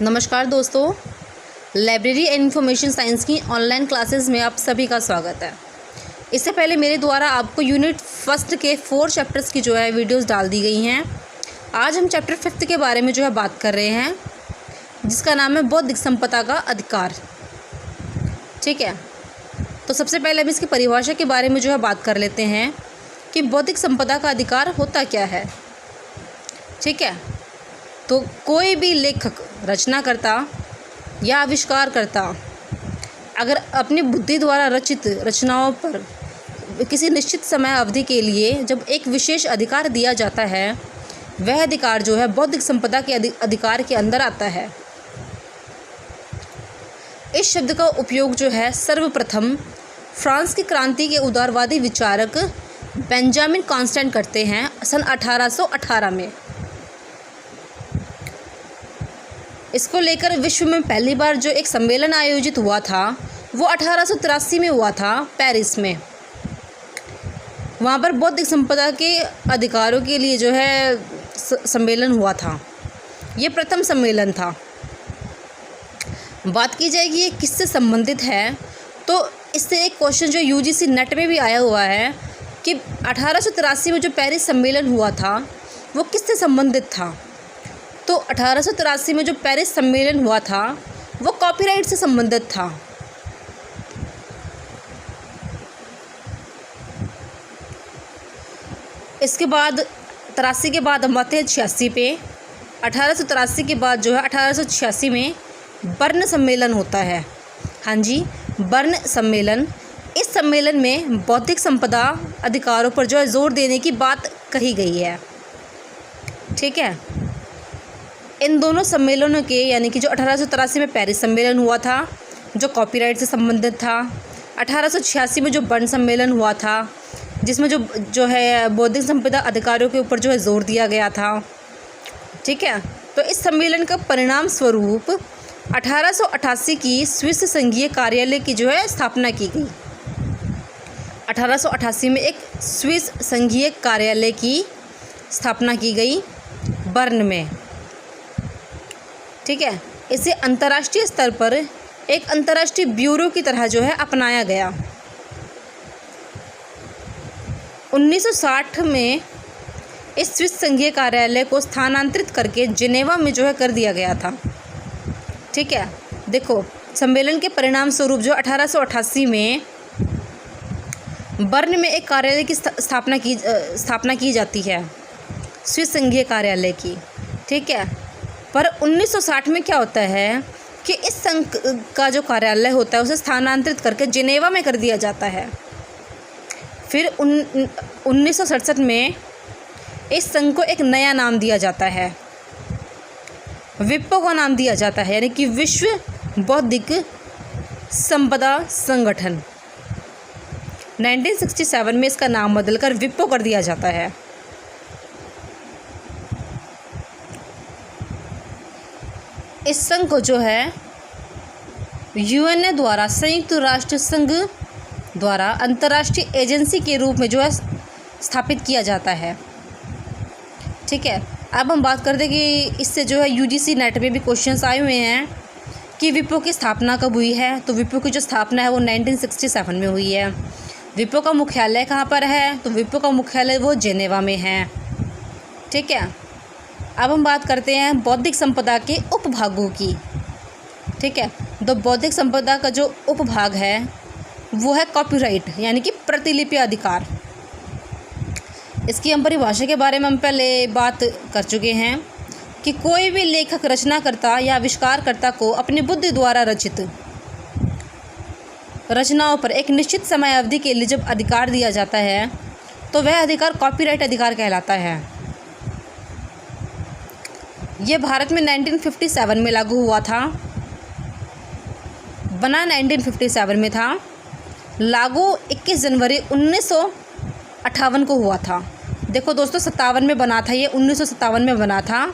नमस्कार दोस्तों, library and information science की ऑनलाइन क्लासेस में आप सभी का स्वागत है। इससे पहले मेरे द्वारा आपको यूनिट फर्स्ट के 4 चैप्टर्स की जो है वीडियोस डाल दी गई हैं। आज हम चैप्टर 5 के बारे में जो है बात कर रहे हैं, जिसका नाम है बौद्धिक संपदा का अधिकार। ठीक है, तो सबसे पहले हम इसकी परिभाषा के बारे में जो है बात कर लेते हैं कि बौद्धिक संपदा का अधिकार होता क्या है। ठीक है, तो कोई भी लेखक, रचनाकर्ता या आविष्कारकर्ता अगर अपनी बुद्धि द्वारा रचित रचनाओं पर किसी निश्चित समय अवधि के लिए जब एक विशेष अधिकार दिया जाता है, वह अधिकार जो है बौद्धिक संपदा के अधिकार के अंदर आता है। इस शब्द का उपयोग जो है सर्वप्रथम फ्रांस की क्रांति के उदारवादी विचारक बेंजामिन कॉन्स्टेंट करते हैं सन 1818 में। इसको लेकर विश्व में पहली बार जो एक सम्मेलन आयोजित हुआ था वो 1883 में हुआ था पेरिस में। वहाँ पर बौद्धिक संपदा के अधिकारों के लिए जो है सम्मेलन हुआ था। ये प्रथम सम्मेलन था। बात की जाएगी ये किससे संबंधित है, तो इससे एक क्वेश्चन जो यूजीसी नेट में भी आया हुआ है कि 1883 में जो पेरिस सम्मेलन हुआ था वो किससे संबंधित था। तो 1883 में जो पेरिस सम्मेलन हुआ था वो कॉपीराइट से संबंधित था। इसके बाद 83 के बाद हम आते हैं 86 पे। 1883 के बाद जो है 1886 में बर्न सम्मेलन होता है। हाँ जी, बर्न सम्मेलन। इस सम्मेलन में बौद्धिक संपदा अधिकारों पर जो है जोर देने की बात कही गई है। ठीक है, इन दोनों सम्मेलनों के यानी कि जो 1883 में पेरिस सम्मेलन हुआ था जो कॉपीराइट से संबंधित था, 1886 में जो बर्न सम्मेलन हुआ था जिसमें जो है बौद्धिक संपदा अधिकारों के ऊपर जो है जोर दिया गया था। ठीक है, तो इस सम्मेलन का परिणाम स्वरूप 1888 की स्विस संघीय कार्यालय की जो है स्थापना की गई। 1888 में एक स्विस संघीय कार्यालय की स्थापना की गई बर्न में। ठीक है, इसे अंतर्राष्ट्रीय स्तर पर एक अंतर्राष्ट्रीय ब्यूरो की तरह जो है अपनाया गया। 1960 में इस स्विस संघीय कार्यालय को स्थानांतरित करके जिनेवा में जो है कर दिया गया था। ठीक है, देखो सम्मेलन के परिणाम स्वरूप जो 1888 में बर्न में एक कार्यालय की स्थापना की जाती है, स्विस संघीय कार्यालय की। ठीक है, पर 1960 में क्या होता है कि इस संघ का जो कार्यालय होता है उसे स्थानांतरित करके जिनेवा में कर दिया जाता है। फिर 1967 में इस संघ को एक नया नाम दिया जाता है, विपो का नाम दिया जाता है, यानी कि विश्व बौद्धिक संपदा संगठन। 1967 में इसका नाम बदलकर विपो कर दिया जाता है। इस संघ को जो है यूएनए द्वारा, संयुक्त राष्ट्र संघ द्वारा अंतर्राष्ट्रीय एजेंसी के रूप में जो है स्थापित किया जाता है। ठीक है, अब हम बात करते हैं कि इससे जो है यूजीसी नेट में भी क्वेश्चंस आए हुए हैं कि विपो की स्थापना कब हुई है। तो विपो की जो स्थापना है वो 1967 में हुई है। विपो का मुख्यालय कहाँ पर है, तो विपो का मुख्यालय वो जिनेवा में है। ठीक है, अब हम बात करते हैं बौद्धिक संपदा के उपभागों की। ठीक है, तो बौद्धिक संपदा का जो उपभाग है वो है कॉपीराइट, यानी कि प्रतिलिपि अधिकार। इसकी हम परिभाषा के बारे में हम पहले बात कर चुके हैं कि कोई भी लेखक, रचनाकर्ता या आविष्कारकर्ता को अपनी बुद्धि द्वारा रचित रचनाओं पर एक निश्चित समय अवधि के लिए जब अधिकार दिया जाता है तो वह अधिकार कॉपीराइट अधिकार कहलाता है। ये भारत में 1957 में लागू हुआ था। बना 1957 में था, लागू 21 जनवरी 1958 को हुआ था। देखो दोस्तों, 57 में बना था, ये 1957 में बना था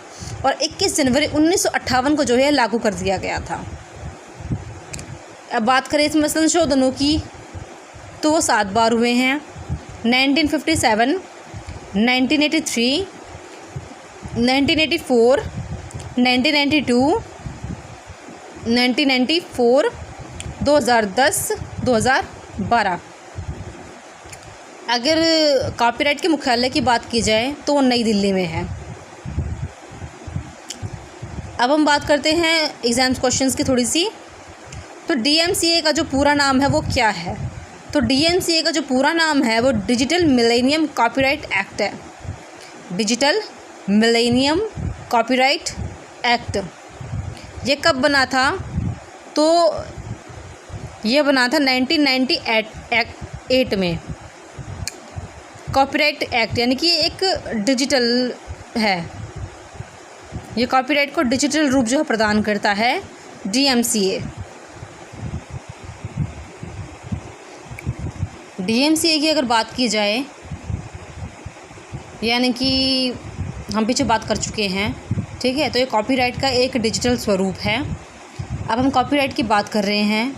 और 21 जनवरी 1958 को जो है लागू कर दिया गया था। अब बात करें इसमें संशोधनों की, तो वो 7 बार हुए हैं। 1957, 1983, 1984, 1992, 1994, 2010, 2012। अगर कॉपीराइट के मुख्यालय की बात की जाए तो वो नई दिल्ली में है। अब हम बात करते हैं एग्ज़ाम्स क्वेश्चंस की थोड़ी सी। तो DMCA का जो पूरा नाम है वो क्या है? तो DMCA का जो पूरा नाम है वो डिजिटल मिलेनियम कॉपीराइट एक्ट है। Digital millennium copyright act. ये कब बना था? तो ये बना था 1998 में। कॉपीराइट एक्ट यानी कि एक डिजिटल है, ये कॉपीराइट को डिजिटल रूप जो है प्रदान करता है DMCA। DMCA की अगर बात की जाए, यानी कि हम पीछे बात कर चुके हैं, ठीक है। तो ये कॉपीराइट का एक डिजिटल स्वरूप है। अब हम कॉपीराइट की बात कर रहे हैं,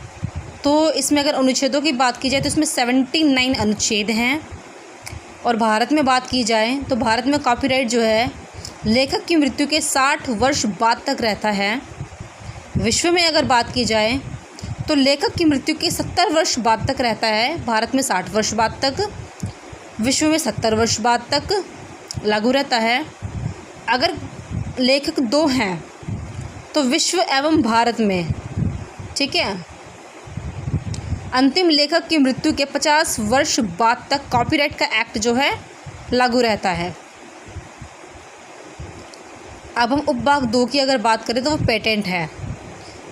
तो इसमें अगर अनुच्छेदों की बात की जाए तो इसमें 79 अनुच्छेद हैं। और भारत में बात की जाए तो भारत में कॉपीराइट जो है लेखक की मृत्यु के 60 वर्ष बाद तक रहता है। विश्व में अगर बात की जाए तो लेखक की मृत्यु के 70 वर्ष बाद तक रहता है। भारत में 60 वर्ष बाद तक, विश्व में 70 वर्ष बाद तक लागू रहता है। अगर लेखक 2 हैं तो विश्व एवं भारत में, ठीक है, अंतिम लेखक की मृत्यु के 50 वर्ष बाद तक कॉपीराइट का एक्ट जो है लागू रहता है। अब हम उपभाग 2 की अगर बात करें तो वो पेटेंट है।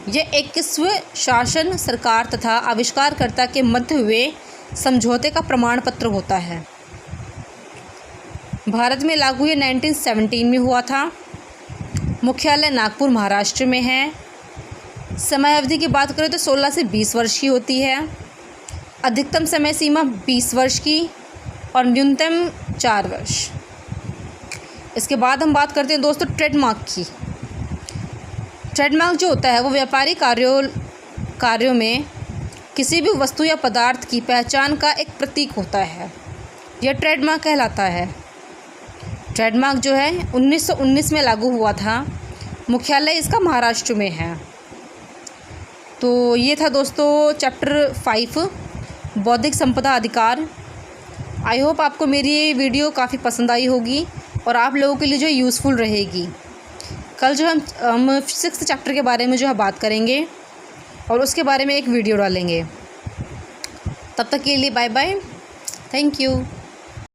यह एक स्व शासन सरकार तथा आविष्कारकर्ता के मध्य हुए समझौते का प्रमाण पत्र होता है। भारत में लागू ये 1917 में हुआ था। मुख्यालय नागपुर महाराष्ट्र में है। समय अवधि की बात करें तो 16 से 20 वर्ष की होती है। अधिकतम समय सीमा 20 वर्ष की और न्यूनतम 4 वर्ष। इसके बाद हम बात करते हैं दोस्तों ट्रेडमार्क की। ट्रेडमार्क जो होता है वो व्यापारी कार्यों में किसी भी वस्तु या पदार्थ की पहचान का एक प्रतीक होता है। यह ट्रेडमार्क कहलाता है। ट्रेडमार्क जो है 1919 में लागू हुआ था। मुख्यालय इसका महाराष्ट्र में है। तो ये था दोस्तों चैप्टर 5 बौद्धिक संपदा अधिकार। आई होप आपको मेरी ये वीडियो काफ़ी पसंद आई होगी और आप लोगों के लिए जो यूज़फुल रहेगी। कल जो हम 6th चैप्टर के बारे में जो है बात करेंगे और उसके बारे में एक वीडियो डालेंगे। तब तक के लिए बाय बाय, थैंक यू।